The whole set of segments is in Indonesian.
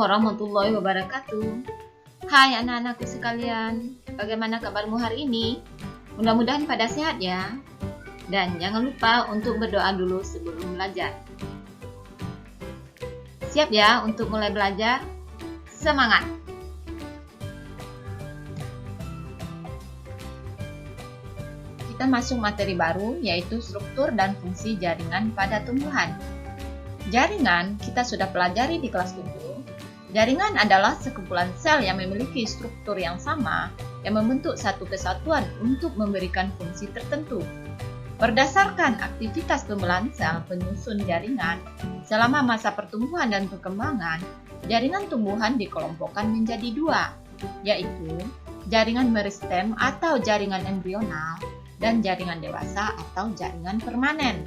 warahmatullahi wabarakatuh. Hai anak-anakku sekalian, bagaimana kabarmu hari ini? Mudah-mudahan pada sehat ya. Dan jangan lupa untuk berdoa dulu sebelum belajar. Siap ya untuk mulai belajar? Semangat! Kita masuk materi baru, yaitu struktur dan fungsi jaringan pada tumbuhan. Jaringan kita sudah pelajari di kelas 7. Jaringan adalah sekumpulan sel yang memiliki struktur yang sama yang membentuk satu kesatuan untuk memberikan fungsi tertentu. Berdasarkan aktivitas pembelahan sel penyusun jaringan, selama masa pertumbuhan dan perkembangan, jaringan tumbuhan dikelompokkan menjadi dua, yaitu jaringan meristem atau jaringan embrional dan jaringan dewasa atau jaringan permanen.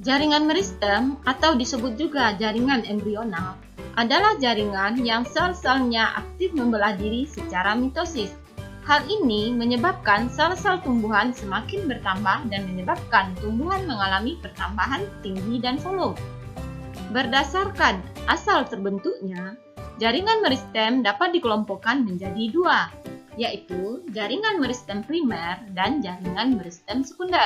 Jaringan meristem atau disebut juga jaringan embrional adalah jaringan yang sel-selnya aktif membelah diri secara mitosis. Hal ini menyebabkan sel-sel tumbuhan semakin bertambah dan menyebabkan tumbuhan mengalami pertambahan tinggi dan volume. Berdasarkan asal terbentuknya, jaringan meristem dapat dikelompokkan menjadi dua, yaitu jaringan meristem primer dan jaringan meristem sekunder.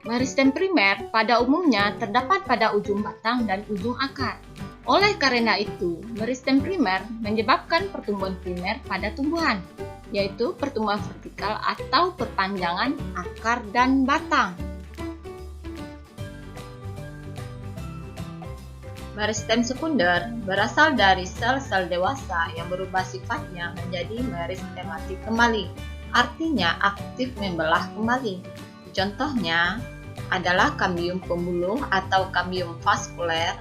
Meristem primer pada umumnya terdapat pada ujung batang dan ujung akar. Oleh karena itu, meristem primer menyebabkan pertumbuhan primer pada tumbuhan, yaitu pertumbuhan vertikal atau perpanjangan akar dan batang. Meristem sekunder berasal dari sel-sel dewasa yang berubah sifatnya menjadi meristematik kembali, artinya aktif membelah kembali. Contohnya adalah kambium pembuluh atau kambium vaskuler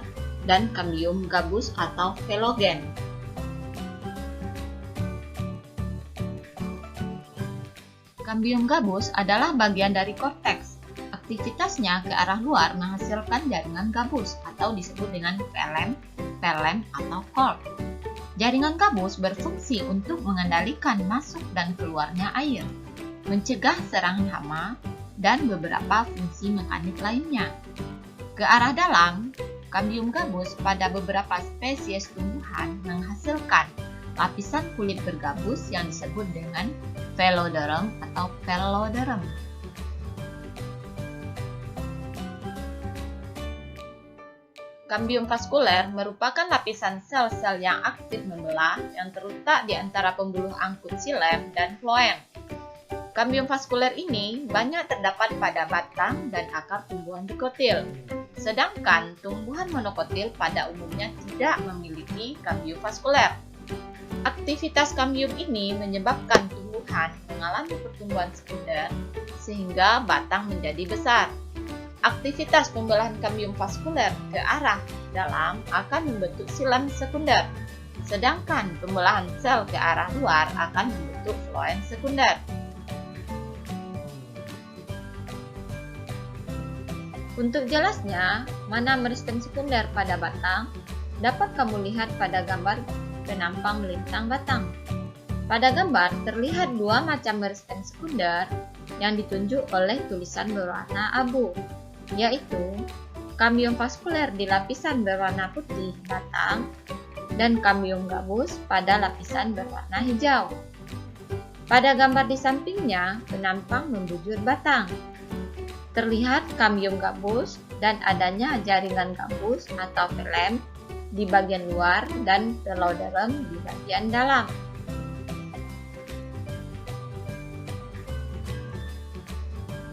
dan kambium gabus atau velogen. Kambium gabus adalah bagian dari korteks. Aktivitasnya ke arah luar menghasilkan jaringan gabus atau disebut dengan phloem atau cork. Jaringan gabus berfungsi untuk mengendalikan masuk dan keluarnya air, mencegah serangan hama, dan beberapa fungsi mekanik lainnya. Ke arah dalam, kambium gabus pada beberapa spesies tumbuhan menghasilkan lapisan kulit bergabus yang disebut dengan velloderm atau phloderm. Kambium vaskuler merupakan lapisan sel-sel yang aktif membelah yang terletak di antara pembuluh angkut xilem dan phloem. Kambium vaskuler ini banyak terdapat pada batang dan akar tumbuhan dikotil, sedangkan tumbuhan monokotil pada umumnya tidak memiliki kambium vaskuler. Aktivitas kambium ini menyebabkan tumbuhan mengalami pertumbuhan sekunder sehingga batang menjadi besar. Aktivitas pembelahan kambium vaskuler ke arah dalam akan membentuk xilem sekunder, sedangkan pembelahan sel ke arah luar akan membentuk phloem sekunder. Untuk jelasnya, mana meristem sekunder pada batang, dapat kamu lihat pada gambar penampang melintang batang. Pada gambar terlihat dua macam meristem sekunder yang ditunjuk oleh tulisan berwarna abu, yaitu kambium vaskuler di lapisan berwarna putih batang dan kambium gabus pada lapisan berwarna hijau. Pada gambar di sampingnya, penampang membujur batang. Terlihat kambium gabus dan adanya jaringan gabus atau phloem di bagian luar dan phloderm di bagian dalam.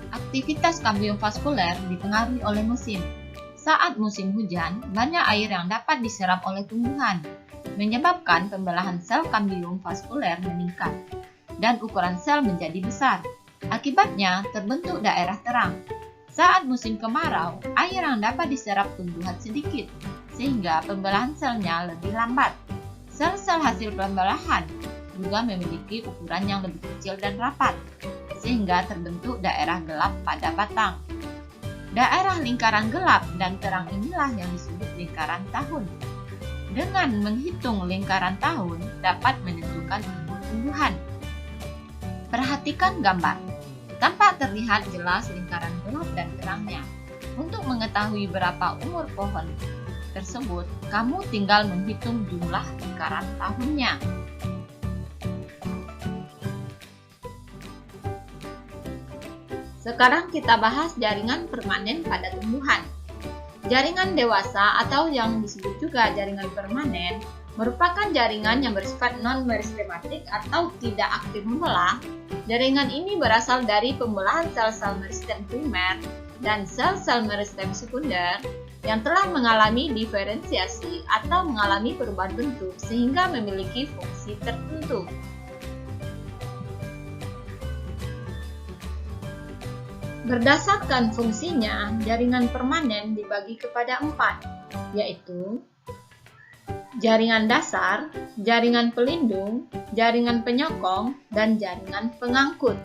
Aktivitas kambium vaskuler dipengaruhi oleh musim. Saat musim hujan, banyak air yang dapat diserap oleh tumbuhan, menyebabkan pembelahan sel kambium vaskuler meningkat dan ukuran sel menjadi besar. Akibatnya terbentuk daerah terang. Saat musim kemarau, air yang dapat diserap tumbuhan sedikit, sehingga pembelahan selnya lebih lambat. Sel-sel hasil pembelahan juga memiliki ukuran yang lebih kecil dan rapat, sehingga terbentuk daerah gelap pada batang. Daerah lingkaran gelap dan terang inilah yang disebut lingkaran tahun. Dengan menghitung lingkaran tahun dapat menentukan umur tumbuhan. Perhatikan gambar. tampak terlihat jelas lingkaran gelap dan terangnya. Untuk mengetahui berapa umur pohon tersebut, kamu tinggal menghitung jumlah lingkaran tahunnya. Sekarang kita bahas jaringan permanen pada tumbuhan. Jaringan dewasa atau yang disebut juga jaringan permanen merupakan jaringan yang bersifat non-meristematik atau tidak aktif membelah. Jaringan ini berasal dari pembelahan sel-sel meristem primer dan sel-sel meristem sekunder yang telah mengalami diferensiasi atau mengalami perubahan bentuk sehingga memiliki fungsi tertentu. Berdasarkan fungsinya, jaringan permanen dibagi kepada 4, yaitu jaringan dasar, jaringan pelindung, jaringan penyokong, dan jaringan pengangkut.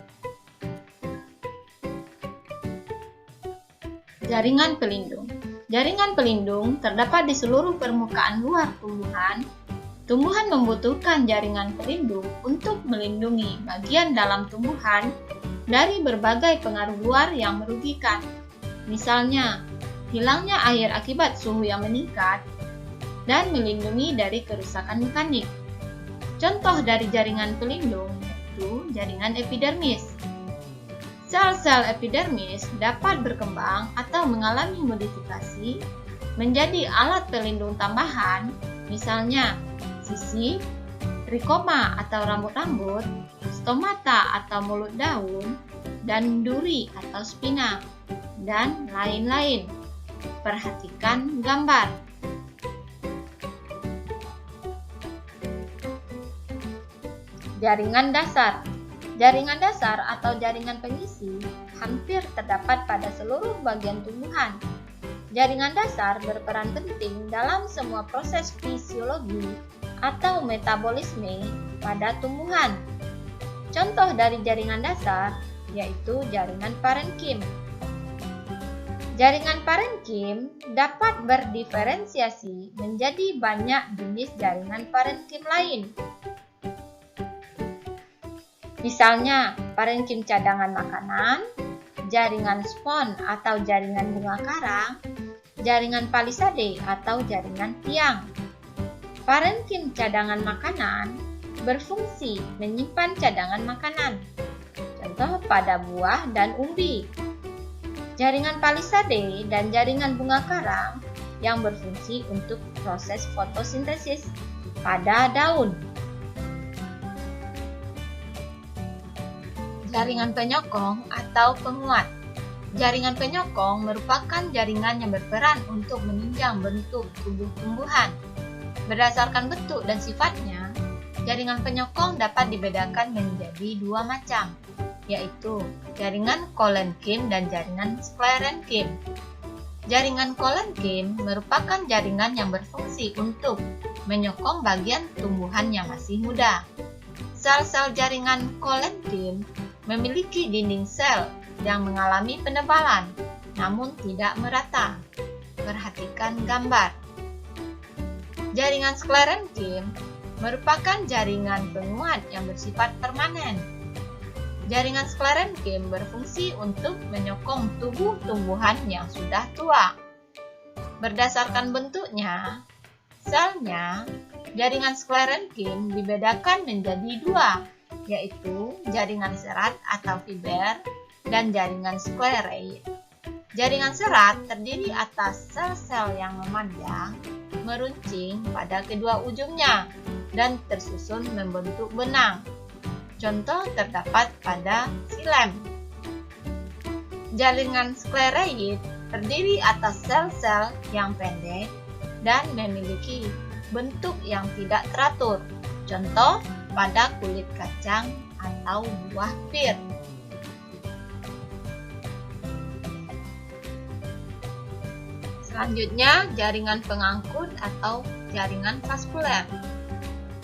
Jaringan pelindung. Jaringan pelindung terdapat di seluruh permukaan luar tumbuhan. Tumbuhan membutuhkan jaringan pelindung untuk melindungi bagian dalam tumbuhan dari berbagai pengaruh luar yang merugikan. Misalnya, hilangnya air akibat suhu yang meningkat dan melindungi dari kerusakan mekanik. Contoh dari jaringan pelindung yaitu jaringan epidermis. Sel-sel epidermis dapat berkembang atau mengalami modifikasi menjadi alat pelindung tambahan, misalnya sisik, trikoma atau rambut-rambut, stomata atau mulut daun, dan duri atau spina, dan lain-lain. Perhatikan gambar. Jaringan dasar. Jaringan dasar atau jaringan pengisi hampir terdapat pada seluruh bagian tumbuhan. Jaringan dasar berperan penting dalam semua proses fisiologi atau metabolisme pada tumbuhan. Contoh dari jaringan dasar yaitu jaringan parenkim. Jaringan parenkim dapat berdiferensiasi menjadi banyak jenis jaringan parenkim lain. Misalnya, parenkim cadangan makanan, jaringan spon atau jaringan bunga karang, jaringan palisade atau jaringan tiang. Parenkim cadangan makanan berfungsi menyimpan cadangan makanan, contoh pada buah dan umbi. Jaringan palisade dan jaringan bunga karang yang berfungsi untuk proses fotosintesis pada daun. Jaringan penyokong atau penguat. Jaringan penyokong merupakan jaringan yang berperan untuk menunjang bentuk tubuh tumbuhan. Berdasarkan bentuk dan sifatnya, jaringan penyokong dapat dibedakan menjadi 2 macam, yaitu jaringan kolenkim dan jaringan sklerenkim. Jaringan kolenkim merupakan jaringan yang berfungsi untuk menyokong bagian tumbuhan yang masih muda. Sel-sel jaringan kolenkim memiliki dinding sel yang mengalami penebalan, namun tidak merata. Perhatikan gambar. Jaringan sklerenkim merupakan jaringan penguat yang bersifat permanen. Jaringan sklerenkim berfungsi untuk menyokong tubuh tumbuhan yang sudah tua. Berdasarkan bentuknya, selnya, jaringan sklerenkim dibedakan menjadi 2, yaitu jaringan serat atau fiber dan jaringan sklereid. Jaringan serat terdiri atas sel-sel yang memanjang, meruncing pada kedua ujungnya, dan tersusun membentuk benang. Contoh terdapat pada xilem. Jaringan sklereid terdiri atas sel-sel yang pendek dan memiliki bentuk yang tidak teratur. Contoh pada kulit kacang atau buah pir. Selanjutnya, jaringan pengangkut atau jaringan vaskuler.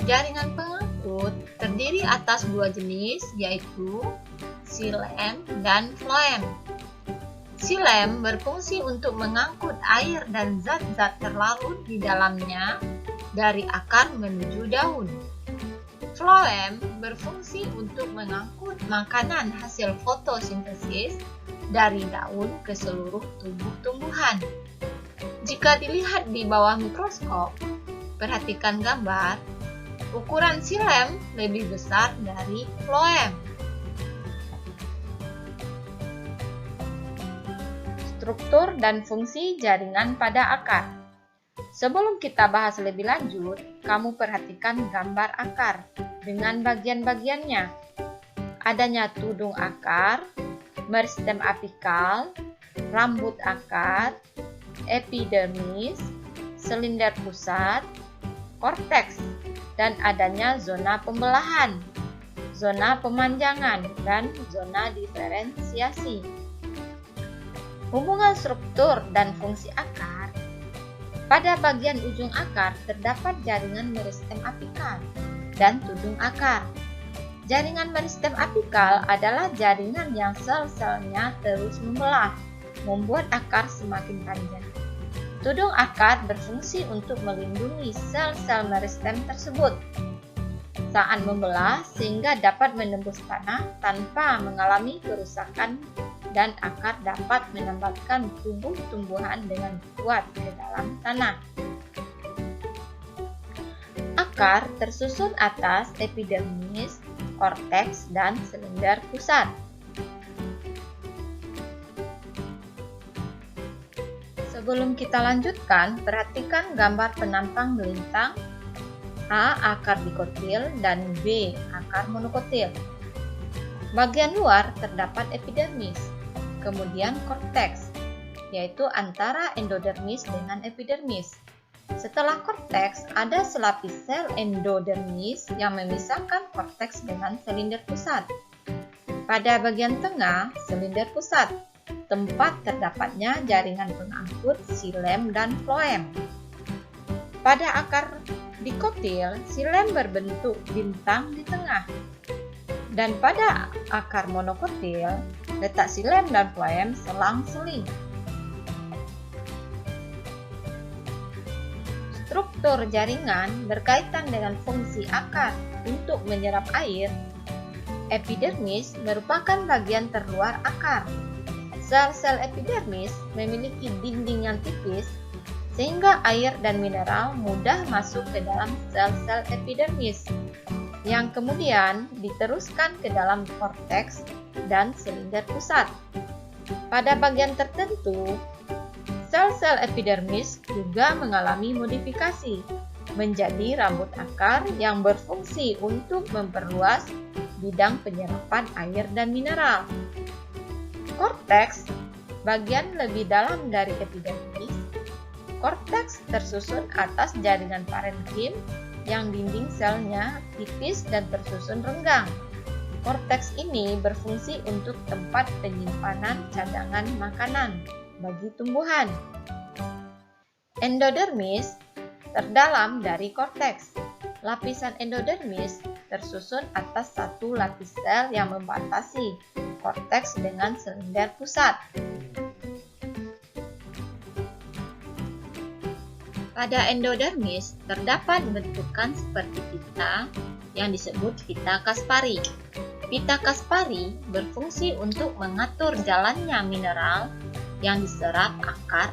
Jaringan pengangkut terdiri atas 2 jenis, yaitu xilem dan floem. Xilem berfungsi untuk mengangkut air dan zat-zat terlarut di dalamnya dari akar menuju daun. Floem berfungsi untuk mengangkut makanan hasil fotosintesis dari daun ke seluruh tubuh tumbuhan. Jika dilihat di bawah mikroskop, perhatikan gambar, ukuran xilem lebih besar dari floem. Struktur dan fungsi jaringan pada akar. Sebelum kita bahas lebih lanjut, kamu perhatikan gambar akar dengan bagian-bagiannya. Adanya tudung akar, meristem apikal, rambut akar, epidermis, silinder pusat, korteks, dan adanya zona pembelahan, zona pemanjangan, dan zona diferensiasi. Hubungan struktur dan fungsi akar. Pada bagian ujung akar terdapat jaringan meristem apikal dan tudung akar. Jaringan meristem apikal adalah jaringan yang sel-selnya terus membelah, membuat akar semakin panjang. Tudung akar berfungsi untuk melindungi sel-sel meristem tersebut saat membelah sehingga dapat menembus tanah tanpa mengalami kerusakan dan akar dapat menempatkan tumbuh-tumbuhan dengan kuat ke dalam tanah. Akar tersusun atas epidermis, korteks, dan silinder pusat. Sebelum kita lanjutkan, perhatikan gambar penampang melintang A. Akar dikotil dan B. Akar monokotil. Bagian luar terdapat epidermis, kemudian korteks, yaitu antara endodermis dengan epidermis. Setelah korteks, ada selapis sel endodermis yang memisahkan korteks dengan silinder pusat. Pada bagian tengah, silinder pusat, tempat terdapatnya jaringan pengangkut xilem dan floem. Pada akar dikotil, xilem berbentuk bintang di tengah. Dan pada akar monokotil, letak xilem dan floem selang-seling. Struktur jaringan berkaitan dengan fungsi akar untuk menyerap air. Epidermis merupakan bagian terluar akar. Sel-sel epidermis memiliki dinding yang tipis, sehingga air dan mineral mudah masuk ke dalam sel-sel epidermis, yang kemudian diteruskan ke dalam korteks dan silinder pusat. Pada bagian tertentu, sel-sel epidermis juga mengalami modifikasi menjadi rambut akar yang berfungsi untuk memperluas bidang penyerapan air dan mineral. Korteks, bagian lebih dalam dari epidermis. Korteks tersusun atas jaringan parenkim yang dinding selnya tipis dan tersusun renggang. Korteks ini berfungsi untuk tempat penyimpanan cadangan makanan bagi tumbuhan. Endodermis terdalam dari korteks. Lapisan endodermis tersusun atas satu lapis sel yang membatasi korteks dengan silinder pusat. Pada endodermis terdapat bentukan seperti pita yang disebut pita Kaspari. Pita Kaspari berfungsi untuk mengatur jalannya mineral yang diserap akar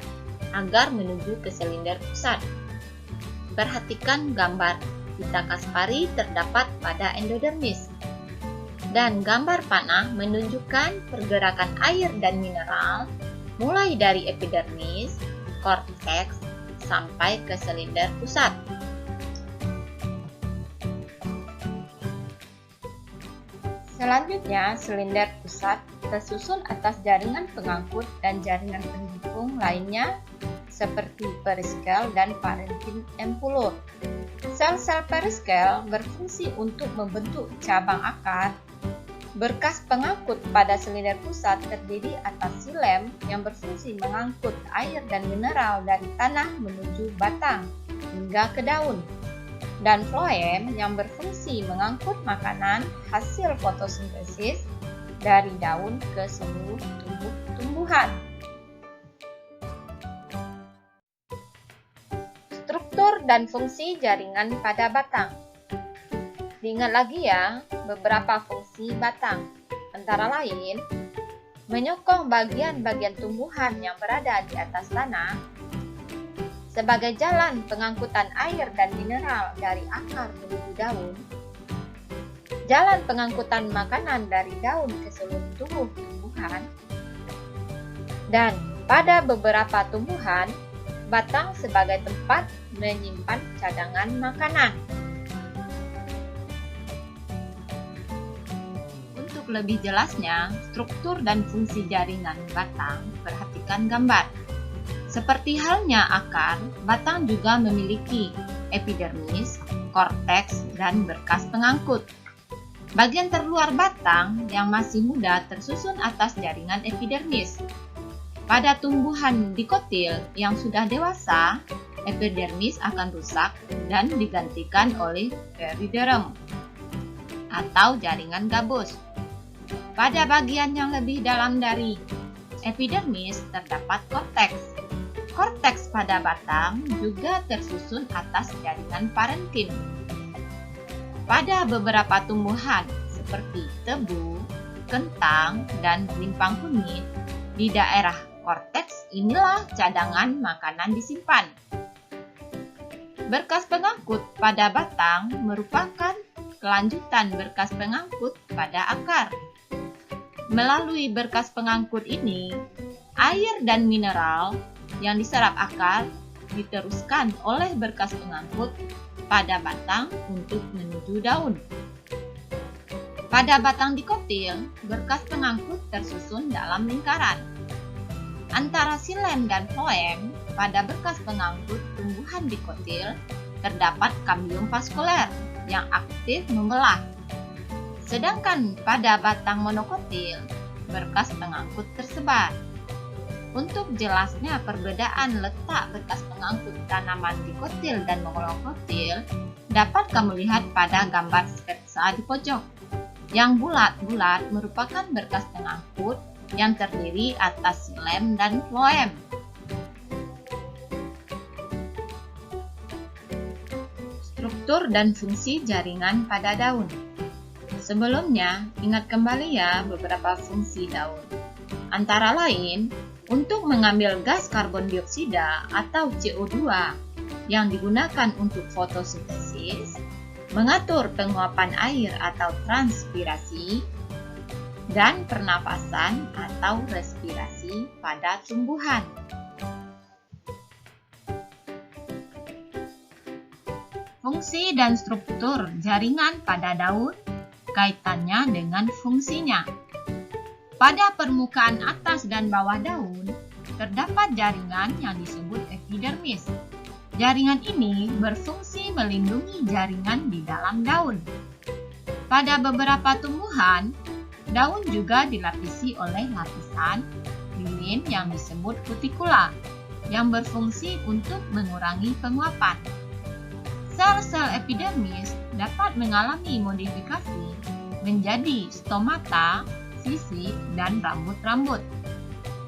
agar menuju ke silinder pusat. Perhatikan gambar pita Kaspari terdapat pada endodermis. Dan gambar panah menunjukkan pergerakan air dan mineral mulai dari epidermis, korteks, sampai ke silinder pusat. Selanjutnya, silinder pusat tersusun atas jaringan pengangkut dan jaringan pendukung lainnya seperti periskel dan parenkim empulur. Sel-sel periskel berfungsi untuk membentuk cabang akar. Berkas pengangkut pada silinder pusat terdiri atas xilem yang berfungsi mengangkut air dan mineral dari tanah menuju batang hingga ke daun, dan floem yang berfungsi mengangkut makanan hasil fotosintesis dari daun ke seluruh tubuh tumbuhan. Struktur dan fungsi jaringan pada batang. Diingat lagi ya, beberapa fungsi batang, antara lain menyokong bagian-bagian tumbuhan yang berada di atas tanah, sebagai jalan pengangkutan air dan mineral dari akar menuju daun, jalan pengangkutan makanan dari daun ke seluruh tubuh tumbuhan, dan pada beberapa tumbuhan, batang sebagai tempat menyimpan cadangan makanan. Untuk lebih jelasnya, struktur dan fungsi jaringan batang, perhatikan gambar. Seperti halnya akar, batang juga memiliki epidermis, korteks, dan berkas pengangkut. Bagian terluar batang yang masih muda tersusun atas jaringan epidermis. Pada tumbuhan dikotil yang sudah dewasa, epidermis akan rusak dan digantikan oleh periderm atau jaringan gabus. Pada bagian yang lebih dalam dari epidermis terdapat korteks. Korteks pada batang juga tersusun atas jaringan parenkim. Pada beberapa tumbuhan seperti tebu, kentang, dan rimpang kunyit, di daerah korteks inilah cadangan makanan disimpan. Berkas pengangkut pada batang merupakan kelanjutan berkas pengangkut pada akar. Melalui berkas pengangkut ini, air dan mineral yang diserap akar diteruskan oleh berkas pengangkut pada batang untuk menuju daun. Pada batang dikotil, berkas pengangkut tersusun dalam lingkaran. Antara xilem dan floem, pada berkas pengangkut tumbuhan dikotil terdapat kambium vaskuler yang aktif membelah. Sedangkan pada batang monokotil, berkas pengangkut tersebar. Untuk jelasnya perbedaan letak berkas pengangkut tanaman dikotil dan monokotil dapat kamu lihat pada gambar sketsa di pojok. Yang bulat-bulat merupakan berkas pengangkut yang terdiri atas xilem dan floem. Struktur dan fungsi jaringan pada daun. Sebelumnya, ingat kembali ya beberapa fungsi daun. Antara lain, untuk mengambil gas karbon dioksida atau CO2 yang digunakan untuk fotosintesis, mengatur penguapan air atau transpirasi, dan pernapasan atau respirasi pada tumbuhan. Fungsi dan struktur jaringan pada daun kaitannya dengan fungsinya. Pada permukaan atas dan bawah daun, terdapat jaringan yang disebut epidermis. Jaringan ini berfungsi melindungi jaringan di dalam daun. Pada beberapa tumbuhan, daun juga dilapisi oleh lapisan lilin yang disebut kutikula, yang berfungsi untuk mengurangi penguapan. Sel-sel epidermis dapat mengalami modifikasi menjadi stomata, sisik, dan rambut-rambut.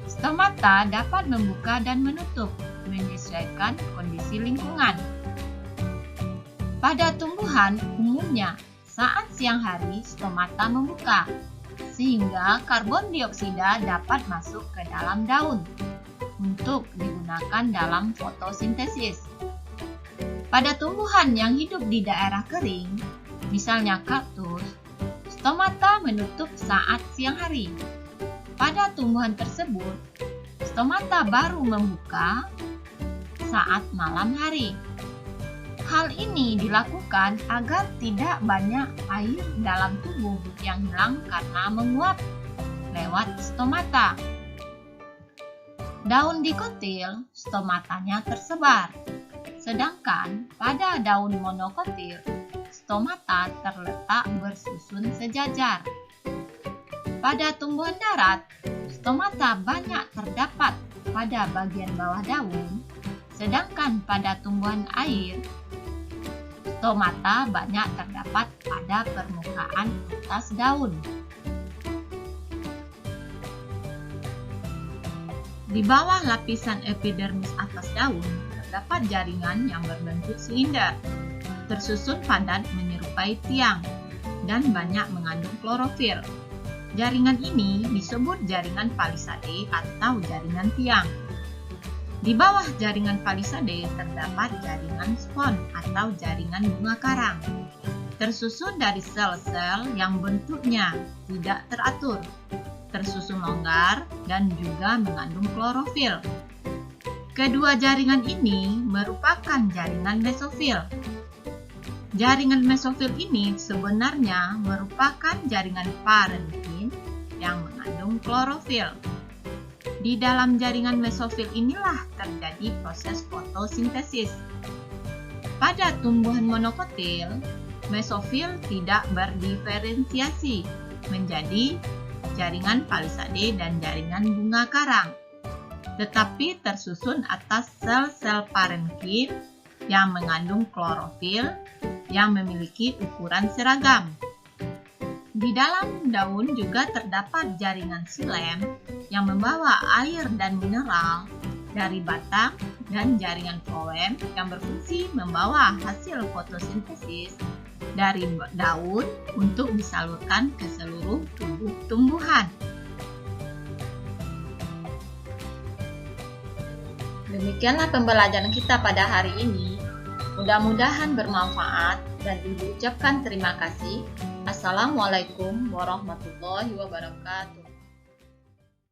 Stomata dapat membuka dan menutup, menyesuaikan kondisi lingkungan. Pada tumbuhan, umumnya saat siang hari stomata membuka, sehingga karbon dioksida dapat masuk ke dalam daun untuk digunakan dalam fotosintesis. Pada tumbuhan yang hidup di daerah kering, misalnya kaktus, stomata menutup saat siang hari. Pada tumbuhan tersebut, stomata baru membuka saat malam hari. Hal ini dilakukan agar tidak banyak air dalam tubuh yang hilang karena menguap lewat stomata. Daun dikotil, stomatanya tersebar. Sedangkan pada daun monokotil, stomata terletak bersusun sejajar. Pada tumbuhan darat, stomata banyak terdapat pada bagian bawah daun, sedangkan pada tumbuhan air, stomata banyak terdapat pada permukaan atas daun. Di bawah lapisan epidermis atas daun, terdapat jaringan yang berbentuk silinder, tersusun padat menyerupai menyerupai tiang dan banyak mengandung klorofil. Jaringan ini disebut jaringan palisade atau jaringan tiang. Di bawah jaringan palisade terdapat jaringan spon atau jaringan bunga karang, tersusun dari sel-sel yang bentuknya tidak teratur, tersusun longgar, dan juga mengandung klorofil. Kedua jaringan ini merupakan jaringan mesofil. Jaringan mesofil ini sebenarnya merupakan jaringan parenkim yang mengandung klorofil. Di dalam jaringan mesofil inilah terjadi proses fotosintesis. Pada tumbuhan monokotil, mesofil tidak berdiferensiasi menjadi jaringan palisade dan jaringan bunga karang, tetapi tersusun atas sel-sel parenkim yang mengandung klorofil yang memiliki ukuran seragam. Di dalam daun juga terdapat jaringan xilem yang membawa air dan mineral dari batang dan jaringan floem yang berfungsi membawa hasil fotosintesis dari daun untuk disalurkan ke seluruh tubuh tumbuhan. Demikianlah pembelajaran kita pada hari ini. Mudah-mudahan bermanfaat dan Ibu ucapkan terima kasih. Assalamualaikum warahmatullahi wabarakatuh.